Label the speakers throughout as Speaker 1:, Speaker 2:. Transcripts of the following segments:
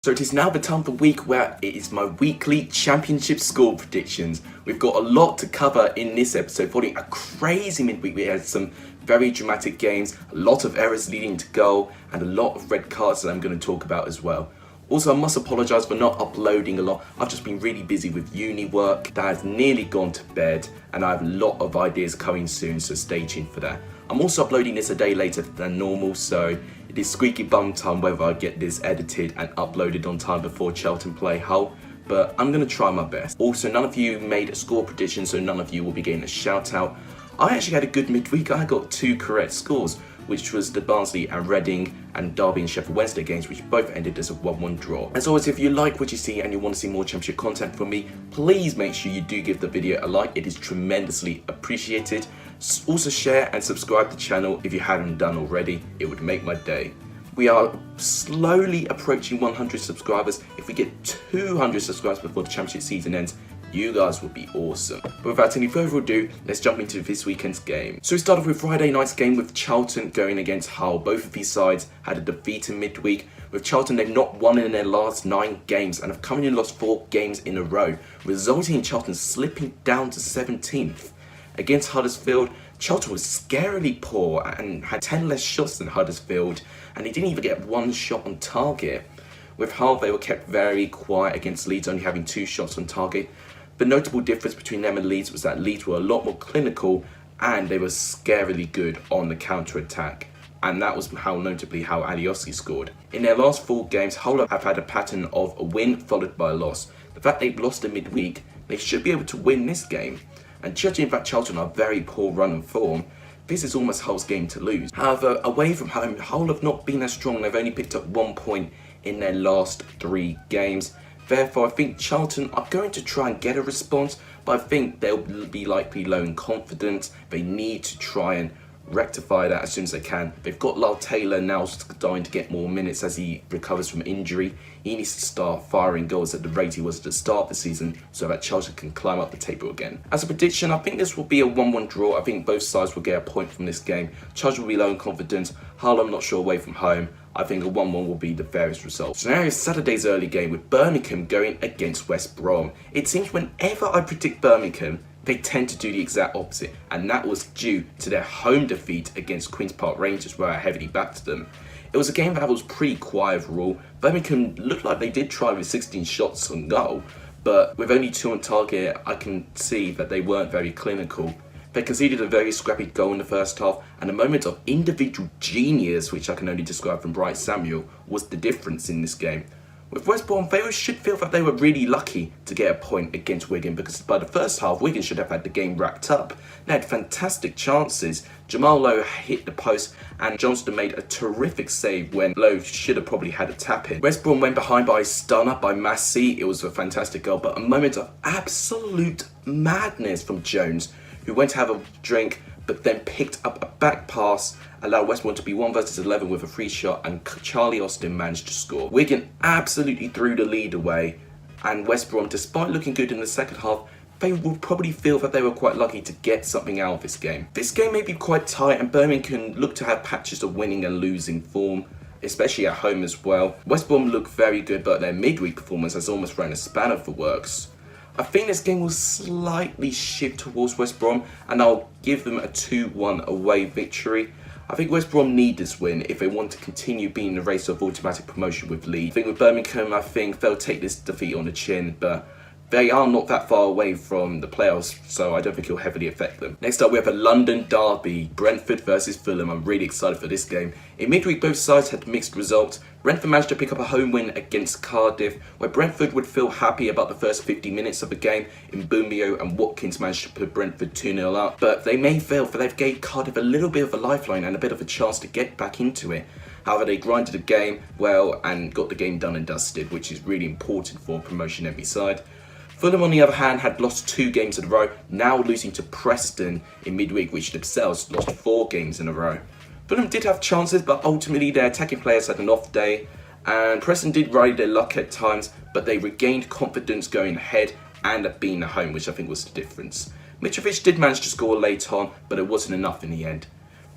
Speaker 1: So it is now the time of the week where it is my weekly championship score predictions. We've got a lot to cover in this episode. Following a crazy midweek, we had some very dramatic games, a lot of errors leading to goal, and a lot of red cards that I'm going to talk about as well. Also, I must apologise for not uploading a lot. I've just been really busy with uni work. That has nearly gone to bed, and I have a lot of ideas coming soon, so stay tuned for that. I'm also uploading this a day later than normal, so it is squeaky bum time whether I get this edited and uploaded on time before Charlton play Hull, but I'm going to try my best. Also, none of you made a score prediction, so none of you will be getting a shout out. I actually had a good midweek. I got 2 correct scores, which was the Barnsley and Reading and Derby and Sheffield Wednesday games, which both ended as a 1-1 draw. As always, if you like what you see and you want to see more championship content from me, please make sure you do give the video a like. It is tremendously appreciated. Also share and subscribe to the channel if you haven't done already. It would make my day. We are slowly approaching 100 subscribers. If we get 200 subscribers before the championship season ends, you guys will be awesome. But without any further ado, let's jump into this weekend's game. So we start off with Friday night's game with Charlton going against Hull. Both of these sides had a defeat in midweek. With Charlton, they've not won in their last 9 games and have come in and lost 4 games in a row, resulting in Charlton slipping down to 17th. Against Huddersfield, Charlton was scarily poor and had 10 less shots than Huddersfield, and they didn't even get 1 shot on target. With Hull, they were kept very quiet against Leeds, only having 2 shots on target. The notable difference between them and Leeds was that Leeds were a lot more clinical and they were scarily good on the counter-attack. And that was notably how Alioski scored. In their last 4 games, Hull have had a pattern of a win followed by a loss. The fact they've lost in midweek, they should be able to win this game. And judging that Charlton are very poor run and form, this is almost Hull's game to lose. However, away from home, Hull have not been as strong. They've only picked up 1 point in their last 3 games. Therefore, I think Charlton are going to try and get a response, but I think they'll be likely low in confidence. They need to try and rectify that as soon as they can. They've got Lyle Taylor now starting to get more minutes as he recovers from injury. He needs to start firing goals at the rate he was at the start of the season so that Charlton can climb up the table again. As a prediction, I think this will be a 1-1 draw. I think both sides will get a point from this game. Charlton will be low in confidence. Hull, I'm not sure, away from home. I think a 1-1 will be the fairest result. So now is Saturday's early game with Birmingham going against West Brom. It seems whenever I predict Birmingham, they tend to do the exact opposite, and that was due to their home defeat against Queen's Park Rangers, where I heavily backed them. It was a game that was pretty quiet overall. Birmingham looked like they did try with 16 shots on goal, but with only 2 on target, I can see that they weren't very clinical. They conceded a very scrappy goal in the first half, and a moment of individual genius, which I can only describe from Bright Samuel, was the difference in this game. With West Brom, they should feel that they were really lucky to get a point against Wigan, because by the first half, Wigan should have had the game wrapped up. They had fantastic chances. Jamal Lowe hit the post, and Johnston made a terrific save when Lowe should have probably had a tap in. West Brom went behind by a stunner by Massey. It was a fantastic goal, but a moment of absolute madness from Jones, who went to have a drink, but then picked up a back pass, allowed West Brom to be 1 versus 11 with a free shot, and Charlie Austin managed to score. Wigan absolutely threw the lead away, and West Brom, despite looking good in the second half, they will probably feel that they were quite lucky to get something out of this game. This game may be quite tight, and Birmingham can look to have patches of winning and losing form, especially at home as well. West Brom look very good, but their midweek performance has almost thrown a spanner for works. I think this game will slightly shift towards West Brom, and I'll give them a 2-1 away victory. I think West Brom need this win if they want to continue being in the race of automatic promotion with Leeds. I think with Birmingham, I think they'll take this defeat on the chin, but they are not that far away from the playoffs, so I don't think it'll heavily affect them. Next up, we have a London derby, Brentford versus Fulham. I'm really excited for this game. In midweek, both sides had mixed results. Brentford managed to pick up a home win against Cardiff, where Brentford would feel happy about the first 50 minutes of the game. In Mbeumo and Watkins managed to put Brentford 2-0 up, but they may fail, for they've gave Cardiff a little bit of a lifeline and a bit of a chance to get back into it. However, they grinded the game well and got the game done and dusted, which is really important for promotion every side. Fulham, on the other hand, had lost 2 games in a row, now losing to Preston in midweek, which themselves lost 4 games in a row. Fulham did have chances, but ultimately their attacking players had an off day, and Preston did ride their luck at times, but they regained confidence going ahead and at being at home, which I think was the difference. Mitrovic did manage to score late on, but it wasn't enough in the end.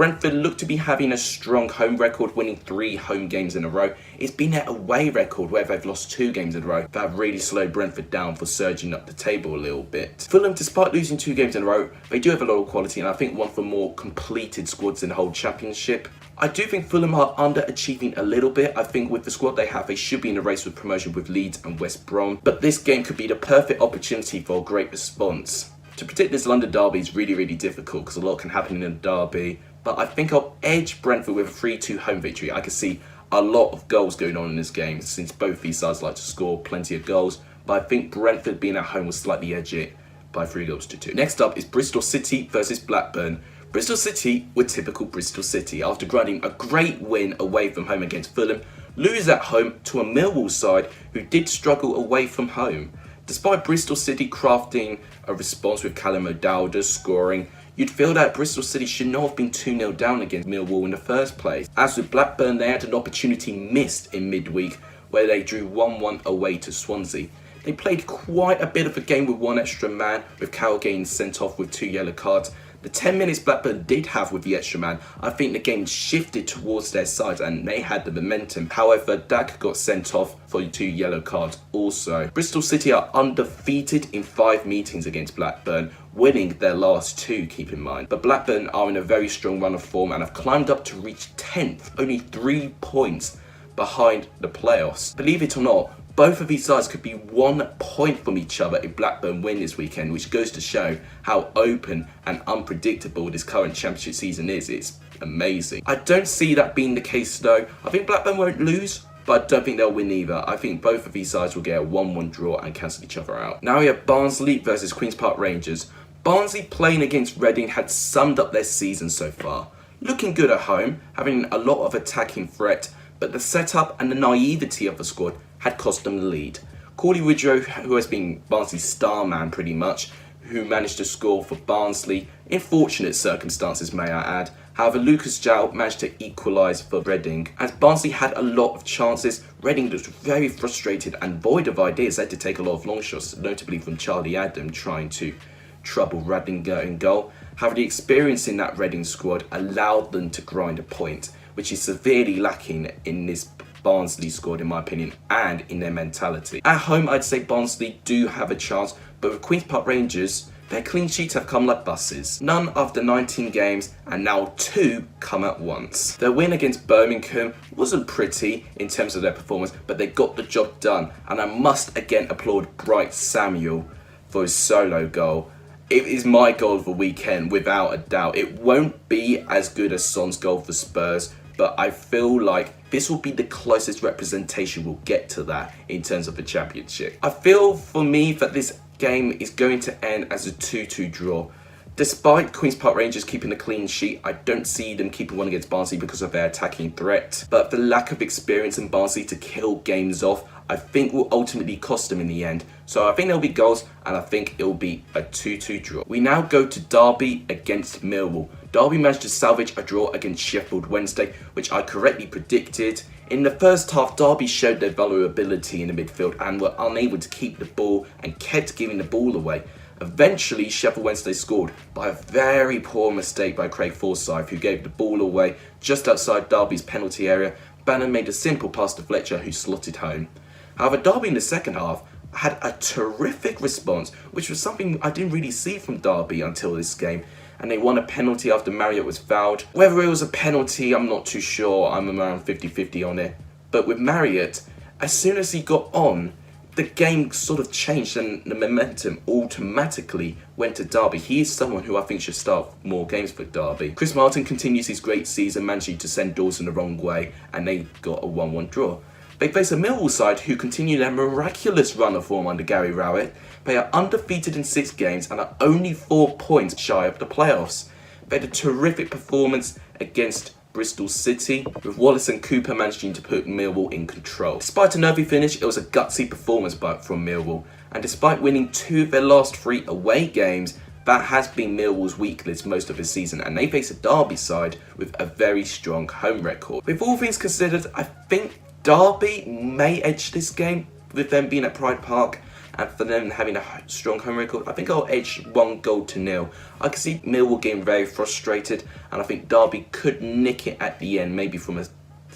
Speaker 1: Brentford look to be having a strong home record, winning 3 home games in a row. It's been their away record where they've lost 2 games in a row that have really slowed Brentford down for surging up the table a little bit. Fulham, despite losing 2 games in a row, they do have a lot of quality, and I think one of the more completed squads in the whole championship. I do think Fulham are underachieving a little bit. I think with the squad they have, they should be in a race with promotion with Leeds and West Brom. But this game could be the perfect opportunity for a great response. To predict this London derby is really, really difficult because a lot can happen in a derby. But I think I'll edge Brentford with a 3-2 home victory. I can see a lot of goals going on in this game since both these sides like to score plenty of goals. But I think Brentford being at home will slightly edge it by 3-2. Next up is Bristol City versus Blackburn. Bristol City were typical Bristol City after grinding a great win away from home against Fulham, lose at home to a Millwall side who did struggle away from home. Despite Bristol City crafting a response with Callum O'Dowda scoring, you'd feel that Bristol City should not have been 2-0 down against Millwall in the first place. As with Blackburn, they had an opportunity missed in midweek where they drew 1-1 away to Swansea. They played quite a bit of a game with 1 extra man, with Carroll getting sent off with 2 yellow cards. The 10 minutes Blackburn did have with the extra man, I think the game shifted towards their side and they had the momentum. However, Dak got sent off for 2 yellow cards also. Bristol City are undefeated in 5 meetings against Blackburn, winning their last 2, keep in mind. But Blackburn are in a very strong run of form and have climbed up to reach 10th, only 3 points behind the playoffs. Believe it or not, both of these sides could be 1 point from each other if Blackburn win this weekend, which goes to show how open and unpredictable this current championship season is. It's amazing. I don't see that being the case though. I think Blackburn won't lose, but I don't think they'll win either. I think both of these sides will get a 1-1 draw and cancel each other out. Now we have Barnsley versus Queen's Park Rangers. Barnsley playing against Reading had summed up their season so far. Looking good at home, having a lot of attacking threat, but the setup and the naivety of the squad had cost them the lead. Corley Woodrow, who has been Barnsley's star man pretty much, who managed to score for Barnsley in fortunate circumstances, may I add. However, Lucas João managed to equalise for Reading. As Barnsley had a lot of chances, Reading was very frustrated and void of ideas. They had to take a lot of long shots, notably from Charlie Adam trying to trouble Reading in goal. However, the experience in that Reading squad allowed them to grind a point, which is severely lacking in this Barnsley squad in my opinion and in their mentality. At home I'd say Barnsley do have a chance, but with Queen's Park Rangers, their clean sheets have come like buses. None after 19 games and now 2 come at once. Their win against Birmingham wasn't pretty in terms of their performance, but they got the job done, and I must again applaud Bright Samuel for his solo goal. It is my goal of the weekend without a doubt. It won't be as good as Son's goal for Spurs, but I feel like this will be the closest representation we'll get to that in terms of the championship. I feel for me that this game is going to end as a 2-2 draw. Despite Queen's Park Rangers keeping a clean sheet, I don't see them keeping one against Barnsley because of their attacking threat. But the lack of experience in Barnsley to kill games off, I think will ultimately cost them in the end. So I think there'll be goals and I think it'll be a 2-2 draw. We now go to Derby against Millwall. Derby managed to salvage a draw against Sheffield Wednesday, which I correctly predicted. In the first half, Derby showed their vulnerability in the midfield and were unable to keep the ball and kept giving the ball away. Eventually, Sheffield Wednesday scored by a very poor mistake by Craig Forsyth, who gave the ball away just outside Derby's penalty area. Bannon made a simple pass to Fletcher, who slotted home. However, Derby in the second half had a terrific response, which was something I didn't really see from Derby until this game, and they won a penalty after Marriott was fouled. Whether it was a penalty, I'm not too sure. I'm around 50-50 on it. But with Marriott, as soon as he got on, the game sort of changed and the momentum automatically went to Derby. He is someone who I think should start more games for Derby. Chris Martin continues his great season, managing to send Dawson the wrong way, and they got a 1-1 draw. They face a Millwall side who continue their miraculous run of form under Gary Rowett. They are undefeated in 6 games and are only 4 points shy of the playoffs. They had a terrific performance against Bristol City, with Wallace and Cooper managing to put Millwall in control. Despite a nervy finish, it was a gutsy performance from Millwall, and despite winning 2 of their last 3 away games, that has been Millwall's weakness most of the season, and they face a Derby side with a very strong home record. With all things considered, I think Derby may edge this game with them being at Pride Park, and for them having a strong home record, I think I'll edge 1-0. I can see Millwall getting very frustrated, and I think Derby could nick it at the end, maybe from a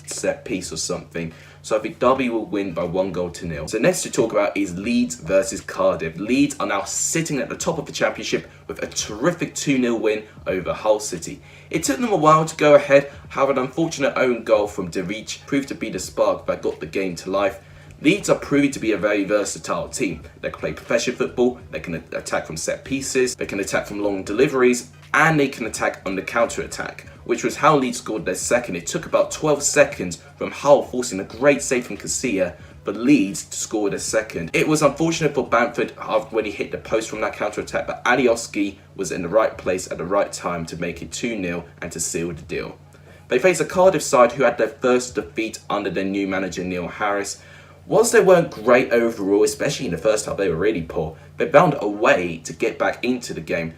Speaker 1: set piece or something. So I think Derby will win by 1-0. So next to talk about is Leeds versus Cardiff. Leeds are now sitting at the top of the Championship with a terrific 2-0 win over Hull City. It took them a while to go ahead, however an unfortunate own goal from De Reach proved to be the spark that got the game to life. Leeds are proving to be a very versatile team. They can play professional football, they can attack from set pieces, they can attack from long deliveries, and they can attack on the counter-attack, which was how Leeds scored their second. It took about 12 seconds from Hull forcing a great save from Casilla for Leeds to score their second. It was unfortunate for Brentford when he hit the post from that counter-attack, but Alioski was in the right place at the right time to make it 2-0 and to seal the deal. They face a Cardiff side who had their first defeat under their new manager Neil Harris. Whilst they weren't great overall, especially in the first half, they were really poor. They found a way to get back into the game,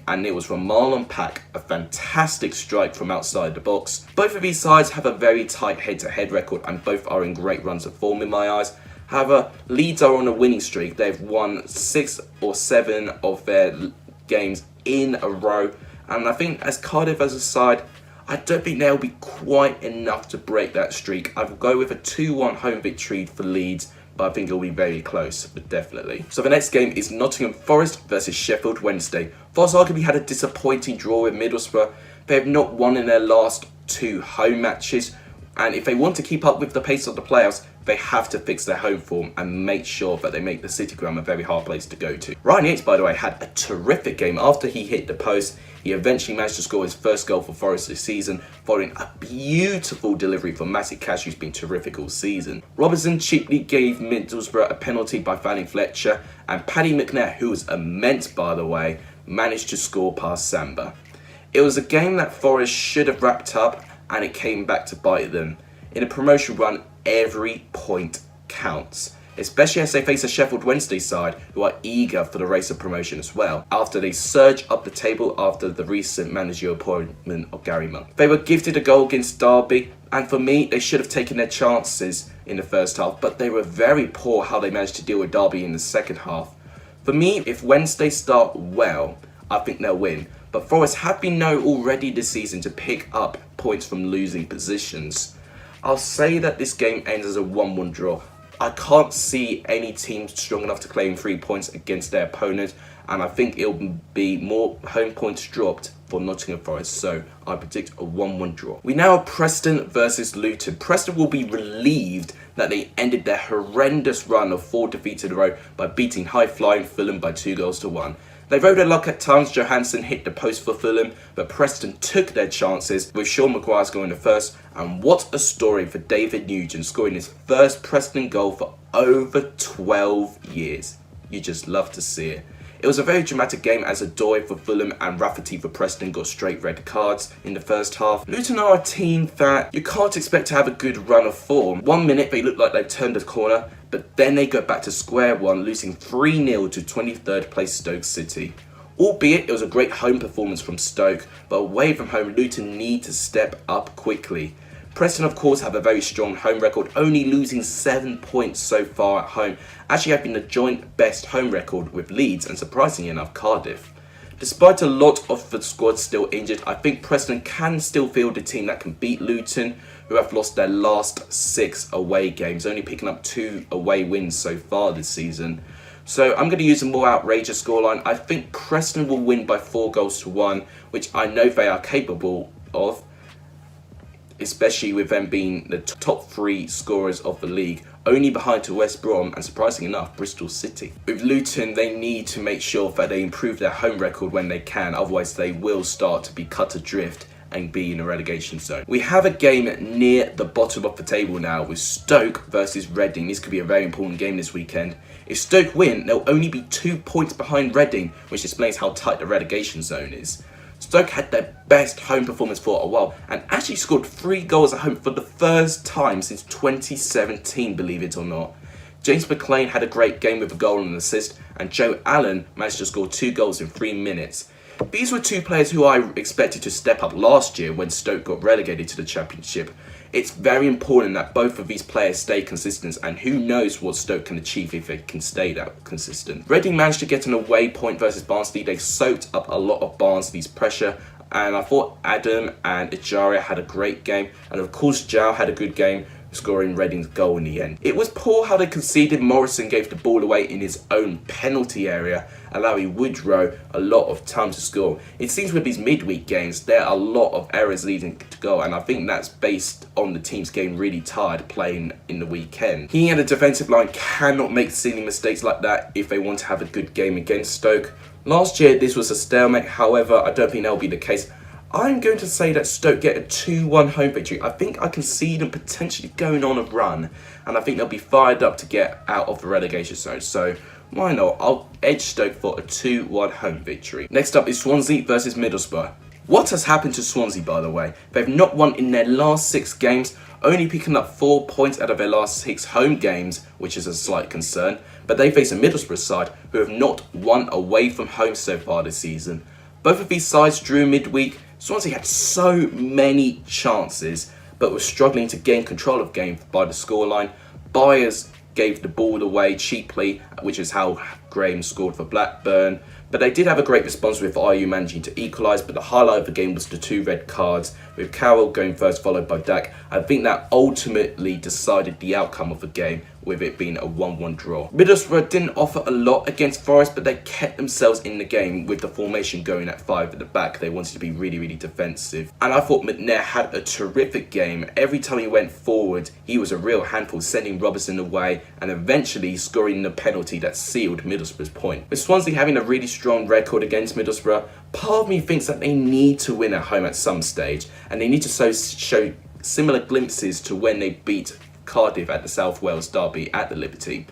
Speaker 1: and it was from Marlon Pack, a fantastic strike from outside the box. Both of these sides have a very tight head-to-head record, and both are in great runs of form in my eyes. However, Leeds are on a winning streak. They've won 6 or 7 of their games in a row, and I think as Cardiff as a side, I don't think they'll be quite enough to break that streak. I will go with a 2-1 home victory for Leeds, but I think it'll be very close, but definitely. So the next game is Nottingham Forest versus Sheffield Wednesday. Forest arguably had a disappointing draw with Middlesbrough. They have not won in their last 2 home matches, and if they want to keep up with the pace of the playoffs, they have to fix their home form and make sure that they make the City Ground a very hard place to go to. Ryan Yates, by the way, had a terrific game. After he hit the post, he eventually managed to score his first goal for Forest this season, following a beautiful delivery from Massive Cash, who's been terrific all season. Robertson cheaply gave Middlesbrough a penalty by fouling Fletcher, and Paddy McNair, who was immense by the way, managed to score past Samba. It was a game that Forest should have wrapped up, and it came back to bite them. In a promotion run, every point counts, especially as they face a Sheffield Wednesday side who are eager for the race of promotion as well, after they surge up the table after the recent managerial appointment of Gary Monk. They were gifted a goal against Derby, and for me, they should have taken their chances in the first half, but they were very poor how they managed to deal with Derby in the second half. For me, if Wednesday start well, I think they'll win, but Forest have been known already this season to pick up points from losing positions. I'll say that this game ends as a 1-1 draw. I can't see any team strong enough to claim 3 points against their opponent, and I think it'll be more home points dropped for Nottingham Forest, so I predict a 1-1 draw. We now have Preston versus Luton. Preston will be relieved that they ended their horrendous run of 4 defeats in a row by beating high-flying Fulham by 2-1. They rode their luck at times. Johansson hit the post for Fulham, but Preston took their chances with Sean Maguire scoring the first. And what a story for David Nugent, scoring his first Preston goal for over 12 years. You just love to see it. It was a very dramatic game as Adoy for Fulham and Rafferty for Preston got straight red cards in the first half. Luton are a team that you can't expect to have a good run of form. 1 minute they look like they've turned the corner, but then they go back to square one, losing 3-0 to 23rd place Stoke City. Albeit it was a great home performance from Stoke, but away from home Luton need to step up quickly. Preston of course have a very strong home record, only losing 7 points so far at home, actually having the joint best home record with Leeds and surprisingly enough Cardiff. Despite a lot of the squad still injured, I think Preston can still field a team that can beat Luton, who have lost their last 6 away games, only picking up 2 away wins so far this season. So I'm going to use a more outrageous scoreline. I think Preston will win by 4-1, which I know they are capable of, especially with them being the top 3 scorers of the league, only behind to West Brom and surprisingly enough Bristol City. With Luton, they need to make sure that they improve their home record when they can, otherwise they will start to be cut adrift and be in a relegation zone. We have a game near the bottom of the table now with Stoke versus Reading. This could be a very important game this weekend. If Stoke win, they'll only be 2 points behind Reading, which explains how tight the relegation zone is. Stoke had their best home performance for a while and actually scored 3 goals at home for the first time since 2017, believe it or not. James McLean had a great game with a goal and an assist, and Joe Allen managed to score 2 goals in 3 minutes. These were 2 players who I expected to step up last year when Stoke got relegated to the Championship. It's very important that both of these players stay consistent, and who knows what Stoke can achieve if they can stay that consistent. Reading managed to get an away point versus Barnsley. They soaked up a lot of Barnsley's pressure, and I thought Adam and Ejaria had a great game, and of course Zhao had a good game, scoring Reading's goal in the end. It was poor how they conceded. Morrison gave the ball away in his own penalty area, allowing Woodrow a lot of time to score. It seems with these midweek games, there are a lot of errors leading to goal, and I think that's based on the teams getting really tired playing in the weekend. He and the defensive line cannot make silly mistakes like that if they want to have a good game against Stoke. Last year, this was a stalemate. However, I don't think that will be the case. I'm going to say that Stoke get a 2-1 home victory. I think I can see them potentially going on a run, and I think they'll be fired up to get out of the relegation zone. So why not? I'll edge Stoke for a 2-1 home victory. Next up is Swansea versus Middlesbrough. What has happened to Swansea, by the way? They've not won in their last 6 games, only picking up 4 points out of their last 6 home games, which is a slight concern. But they face a Middlesbrough side who have not won away from home so far this season. Both of these sides drew midweek. Swansea had so many chances, but were struggling to gain control of game by the scoreline. Byers gave the ball away cheaply, which is how Graham scored for Blackburn. But they did have a great response with IU managing to equalise, but the highlight of the game was the 2 red cards, with Carroll going first followed by Dak. I think that ultimately decided the outcome of the game, with it being a 1-1 draw. Middlesbrough didn't offer a lot against Forest, but they kept themselves in the game with the formation going at 5 at the back. They wanted to be really, really defensive. And I thought McNair had a terrific game. Every time he went forward, he was a real handful, sending Robertson away and eventually scoring the penalty that sealed Middlesbrough's point. With Swansea having a really strong record against Middlesbrough, part of me thinks that they need to win at home at some stage, and they need to show similar glimpses to when they beat Cardiff at the South Wales derby at the Liberty.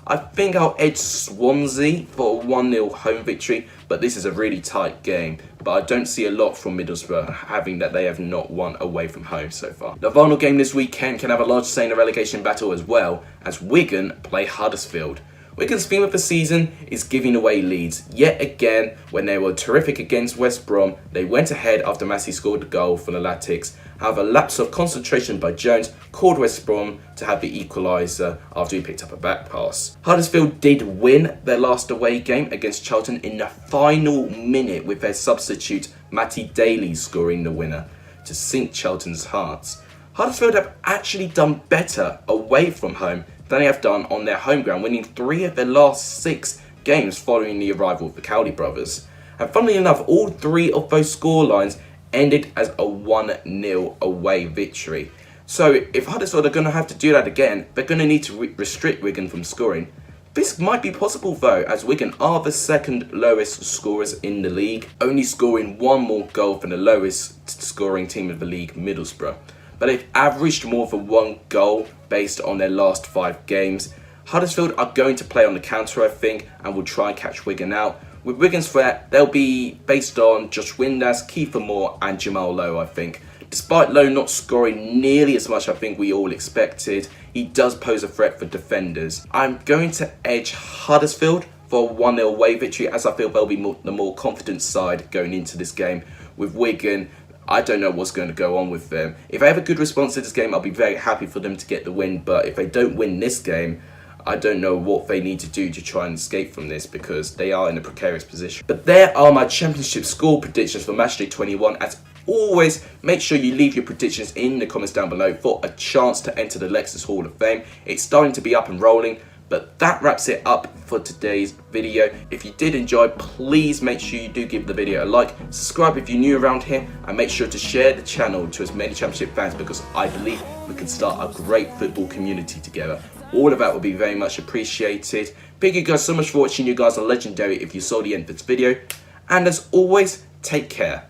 Speaker 1: I think I'll edge Swansea for a 1-0 home victory, but this is a really tight game. But I don't see a lot from Middlesbrough, having that they have not won away from home so far. The final game this weekend can have a large say in the relegation battle as well, as Wigan play Huddersfield. Wigan's theme of the season is giving away leads. Yet again, when they were terrific against West Brom, they went ahead after Massey scored the goal for the Latics. However, a lapse of concentration by Jones caused West Brom to have the equaliser after he picked up a back pass. Huddersfield did win their last away game against Charlton in the final minute, with their substitute Matty Daly scoring the winner to sink Charlton's hearts. Huddersfield have actually done better away from home than they have done on their home ground, winning 3 of their last 6 games following the arrival of the Cowley brothers. And funnily enough, all 3 of those scorelines ended as a 1-0 away victory. So if Huddersfield are going to have to do that again, they're going to need to restrict Wigan from scoring. This might be possible though, as Wigan are the 2nd lowest scorers in the league, only scoring 1 more goal than the lowest scoring team of the league, Middlesbrough. But they've averaged more than 1 goal based on their last 5 games. Huddersfield are going to play on the counter, I think, and will try and catch Wigan out. With Wigan's threat, they'll be based on Josh Windass, Kiefer Moore and Jamal Lowe, I think. Despite Lowe not scoring nearly as much I think we all expected, he does pose a threat for defenders. I'm going to edge Huddersfield for a 1-0 away victory, as I feel they'll be the more confident side going into this game. With Wigan, I don't know what's going to go on with them. If I have a good response to this game, I'll be very happy for them to get the win. But if they don't win this game, I don't know what they need to do to try and escape from this, because they are in a precarious position. But there are my championship score predictions for Matchday 21. As always, make sure you leave your predictions in the comments down below for a chance to enter the Lexus Hall of Fame. It's starting to be up and rolling. But that wraps it up for today's video. If you did enjoy, please make sure you do give the video a like, subscribe if you're new around here, and make sure to share the channel to as many Championship fans, because I believe we can start a great football community together. All of that would be very much appreciated. Thank you guys so much for watching. You guys are legendary if you saw the end of this video. And as always, take care.